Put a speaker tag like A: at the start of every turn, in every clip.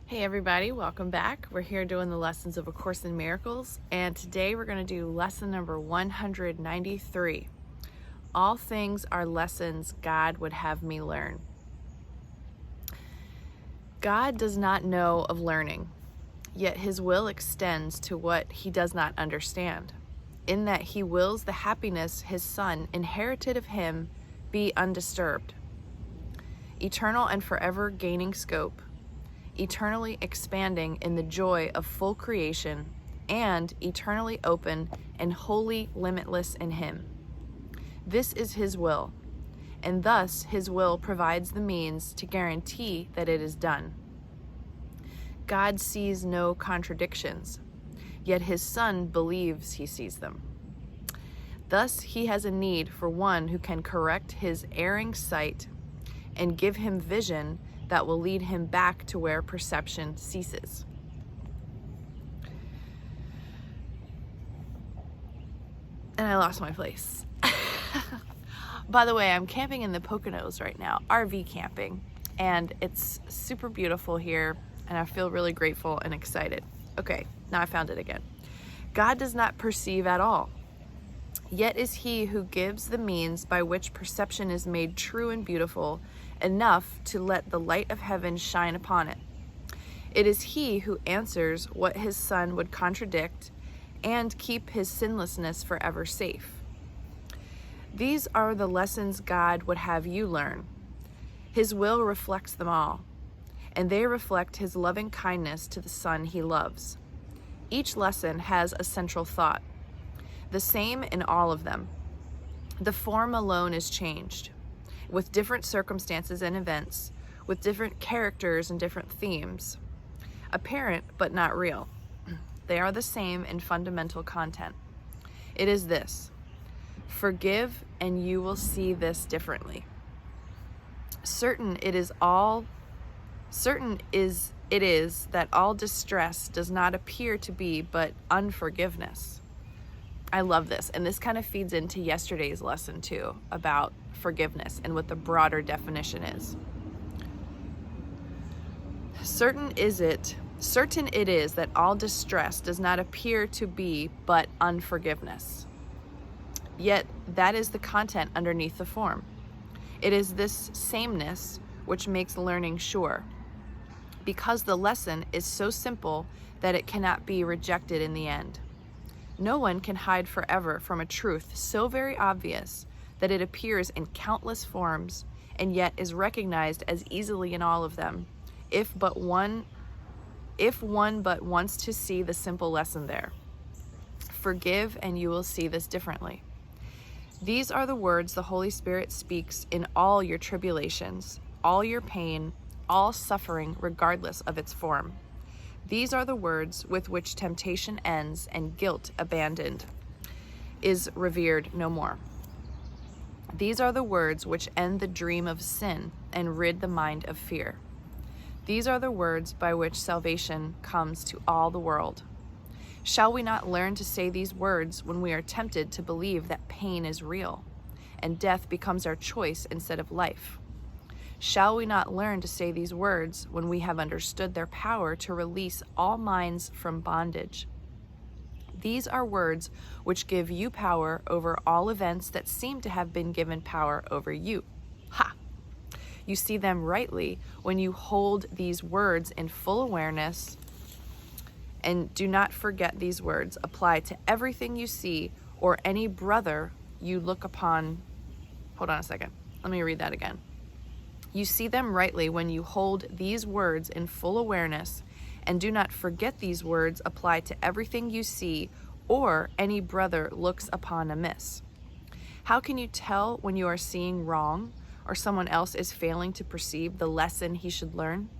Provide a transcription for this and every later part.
A: Hey everybody, welcome back. We're here doing the lessons of A Course in Miracles, and today we're going to do lesson number 193. All things are lessons God would have me learn. God does not know of learning, yet his will extends to what he does not understand, in that he wills the happiness his Son inherited of him be undisturbed, eternal and forever gaining scope, eternally expanding in the joy of full creation, and eternally open and wholly limitless in him. This is his will, and thus his will provides the means to guarantee that it is done. God sees no contradictions, yet his Son believes he sees them. Thus he has a need for one who can correct his erring sight and give him vision that will lead him back to where perception ceases. And I lost my place. By the way, I'm camping in the Poconos right now, RV camping, and it's super beautiful here, and I feel really grateful and excited. Okay, now I found it again. God does not perceive at all, yet is he who gives the means by which perception is made true and beautiful enough to let the light of heaven shine upon it. It is he who answers what his Son would contradict and keep his sinlessness forever safe. These are the lessons God would have you learn. His will reflects them all, and they reflect his loving kindness to the Son he loves. Each lesson has a central thought, the same in all of them. The form alone is changed, with different circumstances and events, with different characters and different themes. Apparent, but not real. They are the same in fundamental content. It is this: forgive and you will see this differently. Certain it is that all distress does not appear to be but unforgiveness. I love this, and this kind of feeds into yesterday's lesson too, about forgiveness and what the broader definition is. Certain it is that all distress does not appear to be but unforgiveness. Yet that is the content underneath the form. It is this sameness which makes learning sure, because the lesson is so simple that it cannot be rejected in the end. No one can hide forever from a truth so very obvious that it appears in countless forms and yet is recognized as easily in all of them, if one but wants to see the simple lesson there. Forgive and you will see this differently. These are the words the Holy Spirit speaks in all your tribulations, all your pain, all suffering, regardless of its form. These are the words with which temptation ends and guilt abandoned is revered no more. These are the words which end the dream of sin and rid the mind of fear. These are the words by which salvation comes to all the world. Shall we not learn to say these words when we are tempted to believe that pain is real and death becomes our choice instead of life? Shall we not learn to say these words when we have understood their power to release all minds from bondage? These are words which give you power over all events that seem to have been given power over you. Ha! You see them rightly when you hold these words in full awareness, and do not forget these words apply to everything you see or any brother you look upon. Hold on a second. Let me read that again. You see them rightly when you hold these words in full awareness, and do not forget these words apply to everything you see or any brother looks upon amiss. How can you tell when you are seeing wrong or someone else is failing to perceive the lesson he should learn?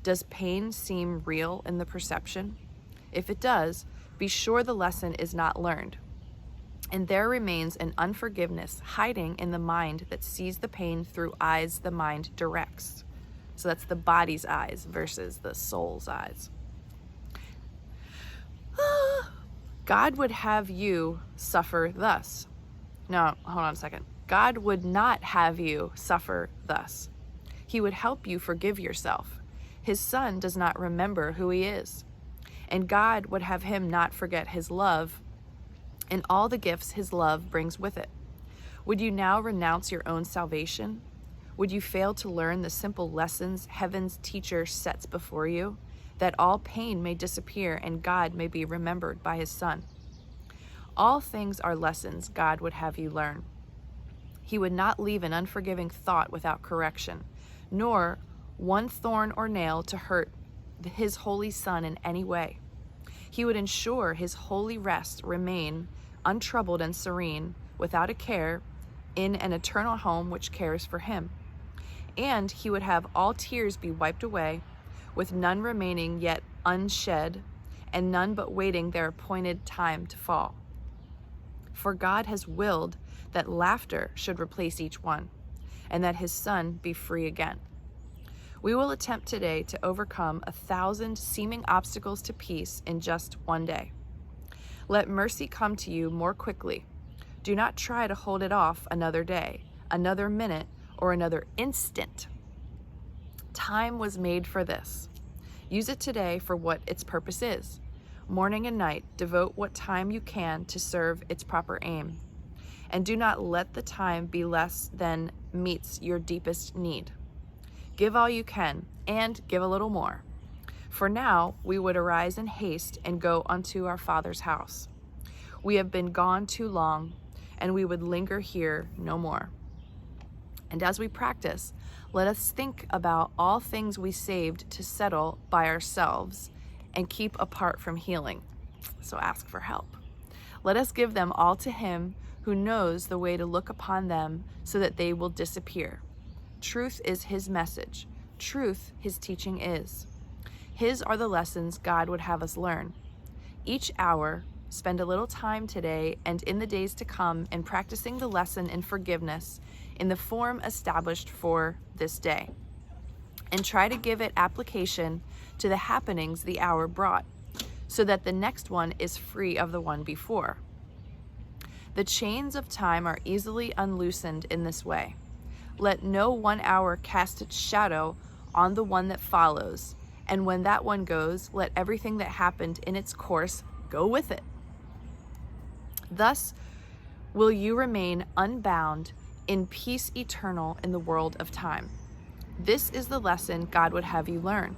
A: Does pain seem real in the perception? If it does, be sure the lesson is not learned, and there remains an unforgiveness hiding in the mind that sees the pain through eyes the mind directs. So that's the body's eyes versus the soul's eyes. God would have you suffer thus. No, hold on a second. God would not have you suffer thus. He would help you forgive yourself. His Son does not remember who he is, and God would have him not forget his love and all the gifts his love brings with it. Would you now renounce your own salvation? Would you fail to learn the simple lessons heaven's teacher sets before you, that all pain may disappear and God may be remembered by his Son? All things are lessons God would have you learn. He would not leave an unforgiving thought without correction, nor one thorn or nail to hurt his holy Son in any way. He would ensure his holy rest remain untroubled and serene, without a care, in an eternal home which cares for him. And he would have all tears be wiped away, with none remaining yet unshed, and none but waiting their appointed time to fall. For God has willed that laughter should replace each one, and that his Son be free again. We will attempt today to overcome 1,000 seeming obstacles to peace in just one day. Let mercy come to you more quickly. Do not try to hold it off another day, another minute, or another instant. Time was made for this. Use it today for what its purpose is. Morning and night, devote what time you can to serve its proper aim. And do not let the time be less than meets your deepest need. Give all you can, and give a little more. For now we would arise in haste and go unto our Father's house. We have been gone too long, and we would linger here no more. And as we practice, let us think about all things we saved to settle by ourselves and keep apart from healing. So ask for help. Let us give them all to him who knows the way to look upon them so that they will disappear. Truth is his message. Truth his teaching is. His are the lessons God would have us learn. Each hour, spend a little time today and in the days to come in practicing the lesson in forgiveness in the form established for this day. And try to give it application to the happenings the hour brought, so that the next one is free of the one before. The chains of time are easily unloosened in this way. Let no 1 hour cast its shadow on the one that follows, and when that one goes, let everything that happened in its course go with it. Thus will you remain unbound in peace eternal in the world of time. This is the lesson God would have you learn.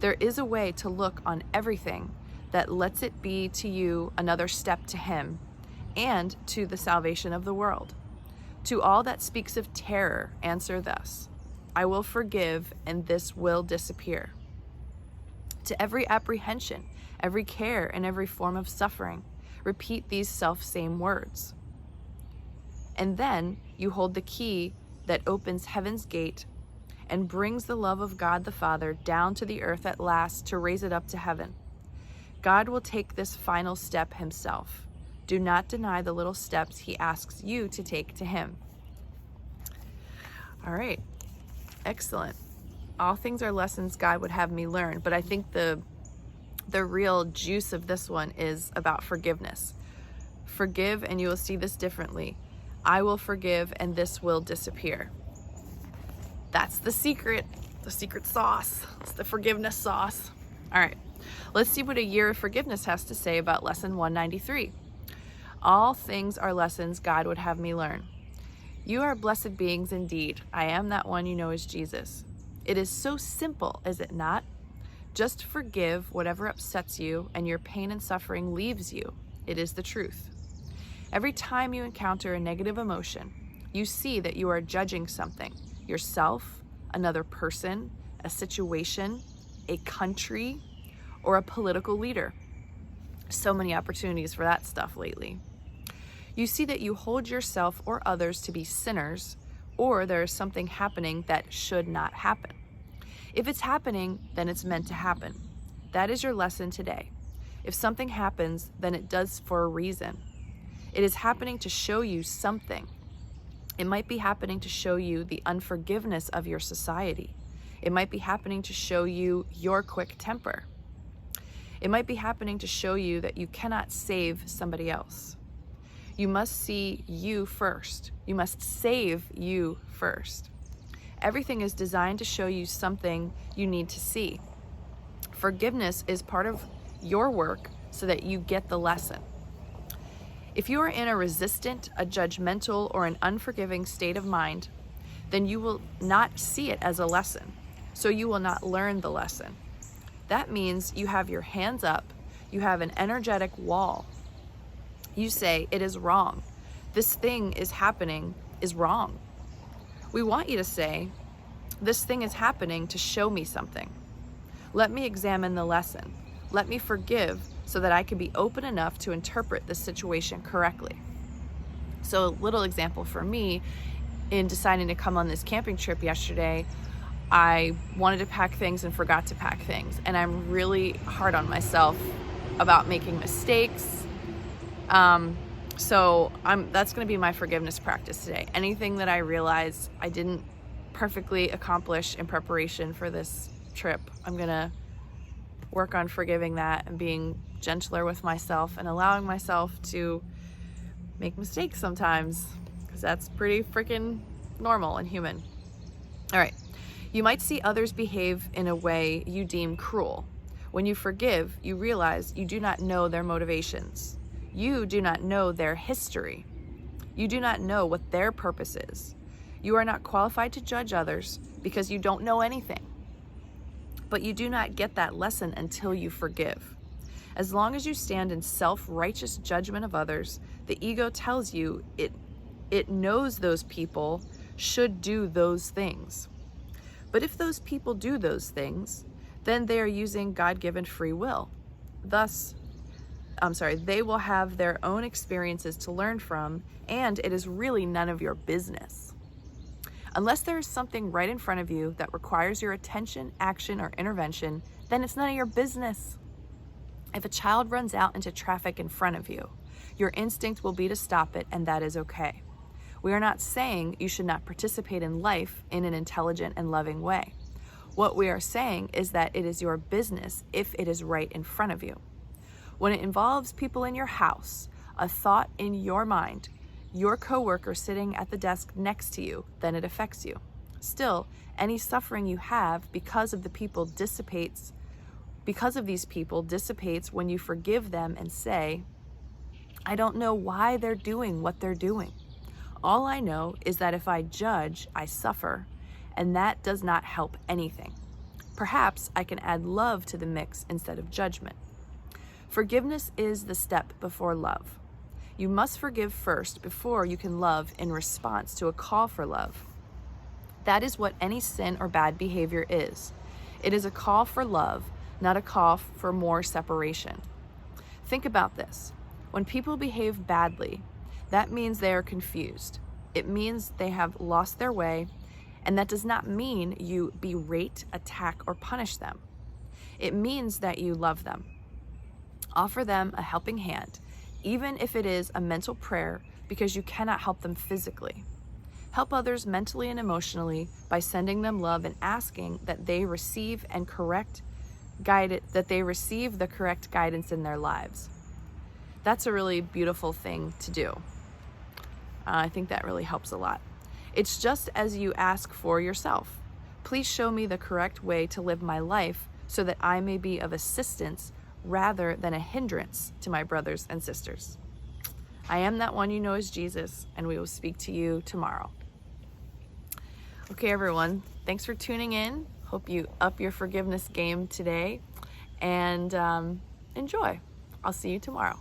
A: There is a way to look on everything that lets it be to you another step to him and to the salvation of the world. To all that speaks of terror, answer thus: I will forgive, and this will disappear. To every apprehension, every care, and every form of suffering, repeat these self-same words. And then you hold the key that opens heaven's gate and brings the love of God the Father down to the earth at last to raise it up to heaven. God will take this final step himself. Do not deny the little steps he asks you to take to him. All right, excellent. All things are lessons God would have me learn, but I think the real juice of this one is about forgiveness. Forgive and you will see this differently. I will forgive and this will disappear. That's the secret sauce. It's the forgiveness sauce. All right, let's see what a year of forgiveness has to say about lesson 193. All things are lessons God would have me learn. You are blessed beings indeed. I am that one you know as Jesus. It is so simple, is it not? Just forgive whatever upsets you and your pain and suffering leaves you. It is the truth. Every time you encounter a negative emotion, you see that you are judging something, yourself, another person, a situation, a country, or a political leader. So many opportunities for that stuff lately. You see that you hold yourself or others to be sinners, or there is something happening that should not happen. If it's happening, then it's meant to happen. That is your lesson today. If something happens, then it does for a reason. It is happening to show you something. It might be happening to show you the unforgiveness of your society. It might be happening to show you your quick temper. It might be happening to show you that you cannot save somebody else. You must see you first. You must save you first. Everything is designed to show you something you need to see. Forgiveness is part of your work so that you get the lesson. If you are in a resistant, a judgmental, or an unforgiving state of mind, then you will not see it as a lesson, so you will not learn the lesson. That means you have your hands up, you have an energetic wall. You say, it is wrong. This thing is happening is wrong. We want you to say, this thing is happening to show me something. Let me examine the lesson. Let me forgive so that I can be open enough to interpret the situation correctly. So a little example for me, in deciding to come on this camping trip yesterday, I wanted to pack things and forgot to pack things. And I'm really hard on myself about making mistakes. So that's going to be my forgiveness practice today. Anything that I realize I didn't perfectly accomplish in preparation for this trip, I'm going to work on forgiving that and being gentler with myself and allowing myself to make mistakes sometimes, because that's pretty freaking normal and human. All right. You might see others behave in a way you deem cruel. When you forgive, you realize you do not know their motivations. You do not know their history. You do not know what their purpose is. You are not qualified to judge others because you don't know anything. But you do not get that lesson until you forgive. As long as you stand in self-righteous judgment of others, the ego tells you it knows those people should do those things. But if those people do those things, then they are using God-given free will. They will have their own experiences to learn from, and it is really none of your business. Unless there is something right in front of you that requires your attention, action, or intervention, then it's none of your business. If a child runs out into traffic in front of you, your instinct will be to stop it, and that is okay. We are not saying you should not participate in life in an intelligent and loving way. What we are saying is that it is your business if it is right in front of you. When it involves people in your house, a thought in your mind, your coworker sitting at the desk next to you, then it affects you. Still, any suffering you have because of these people dissipates when you forgive them and say, I don't know why they're doing what they're doing. All I know is that if I judge, I suffer, and that does not help anything. Perhaps I can add love to the mix instead of judgment. Forgiveness is the step before love. You must forgive first before you can love in response to a call for love. That is what any sin or bad behavior is. It is a call for love, not a call for more separation. Think about this. When people behave badly, that means they are confused. It means they have lost their way, and that does not mean you berate, attack, or punish them. It means that you love them. Offer them a helping hand, even if it is a mental prayer, because you cannot help them physically. Help others mentally and emotionally by sending them love and asking that they receive the correct guidance in their lives. That's a really beautiful thing to do. I think that really helps a lot. It's just as you ask for yourself. Please show me the correct way to live my life so that I may be of assistance rather than a hindrance to my brothers and sisters. I am that one you know as Jesus, and we will speak to you tomorrow. Okay, everyone, thanks for tuning in. Hope you up your forgiveness game today, and enjoy. I'll see you tomorrow.